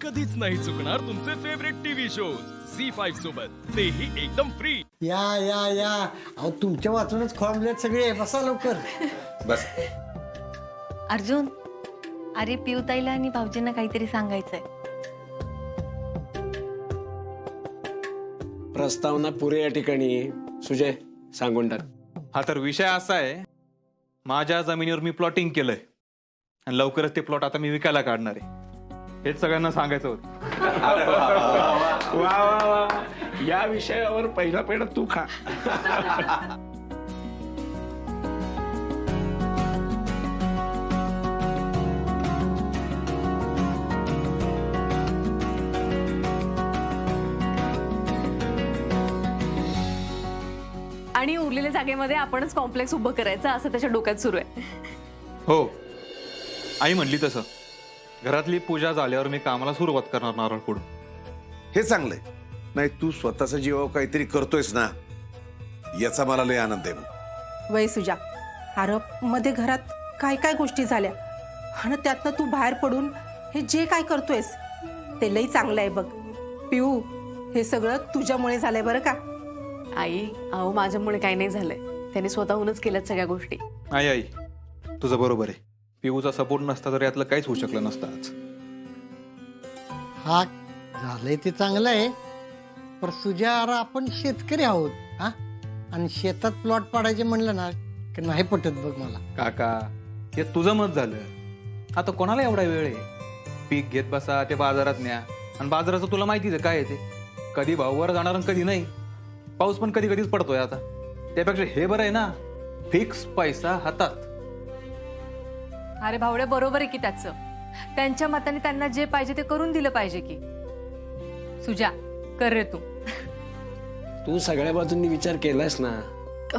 कधीच नाही चुकणार तुमचे फेवरेट टीव्ही शोज झी5 सोबत, तेही एकदम फ्री। या या या अहो तुमच्या वाचूनच खोळंबलेत सगळे, बसा लवकर बस अर्जुन, अरे पिऊताईला आणि भाऊजींना काहीतरी सांगायचंय. प्रस्तावना पुरे या ठिकाणी. सुजय सांगून टाक. हा तर विषय असा आहे, माझ्या जमिनीवर मी प्लॉटिंग केलंय आणि लवकरच ते प्लॉट आता मी विकायला काढणार आहे. हेच सगळ्यांना सांगायचं होतं. वा वा वा, या विषयावर पहिला पेढा तू खा. आणि उरलेल्या जागेमध्ये आपणच कॉम्प्लेक्स उभं करायचं असं त्याच्या डोक्यात सुरू आहे. हो, आई म्हणली तसं. घरातली पूजा झाल्यावर मी कामाला सुरुवात करणार नारळ फोडून. हे चांगलंय. नाही तू स्वतःचा जीवावर काहीतरी करतोयस ना, याचा मला लय आनंद आहे. वय सुजा, आरब मध्ये घरात काय काय गोष्टी झाल्या आणि त्यातनं तू बाहेर पडून हे जे काय करतोयस ते लई चांगलं आहे बघ. पिऊ, हे सगळं तुझ्यामुळे झालंय बरं का. आई, अहो माझ्यामुळे काही नाही झालंय, त्याने स्वतःहूनच केल्यात सगळ्या गोष्टी. आई तुझं बरोबर आहे. पिऊचा सपोर्ट नसता तर यातलं काहीच होऊ शकलं नसतं आज. हा झालंय ते चांगलं आहे, पण सुजा अरे आपण शेतकरी आहोत हा, आणि शेतात प्लॉट पाडायचे म्हणलं ना की नाही पटत बघ मला. काका, हे तुझं मत झालं. आता कोणाला एवढा वेळ आहे? पीक घेत बसा, ते बाजारात न्या, आणि बाजाराचं तुला माहितीच आहे काय आहे ते. कधी भाव वर जाणार आणि कधी नाही. पाऊस पण कधी कधीच पडतोय आता. त्यापेक्षा हे बरं आहे ना, फिक्स पैसा हातात. अरे भावड्या, बरोबर आहे की त्याचं. त्यांच्या मताने त्यांना जे पाहिजे ते करून दिलं पाहिजे की. सुजा, कर रे तू. तू सगळ्या बाजूंनी विचार केलास ना.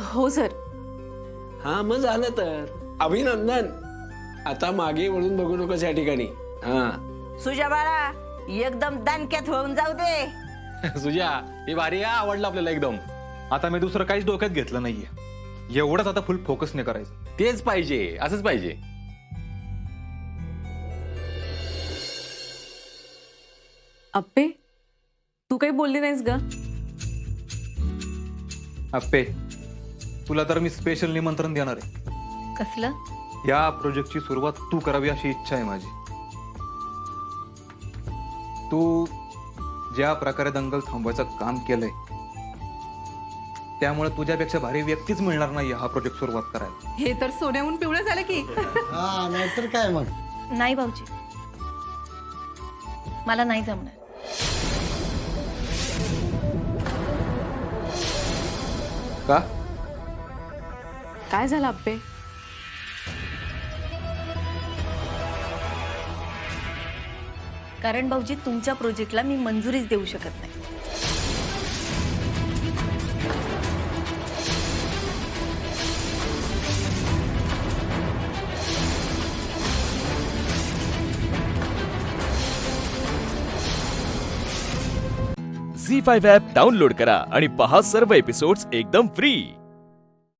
हो सर. हा मग झालं तर अभिनंदन. आता मागे वळून बघू नकोस या ठिकाणी. हा सुजा बाळा, एकदम दणक्यात होऊन जाऊ दे. सुजा, हे भारी आहे, आवडलं आपल्याला एकदम. आता मी दुसरं काहीच डोक्यात घेतलं नाहीये. एवढंच आता फुल फोकस नाही करायचं. तेच पाहिजे, असंच पाहिजे. अप्पे, तू काही बोलली नाहीस ग. अप्पे, तुला तर मी स्पेशल निमंत्रण देणार आहे. कसलं? या प्रोजेक्टची सुरुवात तू करावी अशी इच्छा आहे माझी. तू ज्या प्रकारे दंगल थांबवायचं काम केलंय, त्यामुळे तुझ्यापेक्षा भारी व्यक्तीच मिळणार नाही हा प्रोजेक्ट सुरुवात करायला. हे तर सोन्याहून पिवळं झालं की. हा नाहीतर काय मग. नाही भाऊजी, मला नाही जमणार. का? काय झालं अप्पे? कारण भाऊजी, तुमच्या प्रोजेक्टला मी मंजुरीच देऊ शकत नाही. झी5 ॲप डाउनलोड करा आणि पहा सर्व एपिसोड्स एकदम फ्री.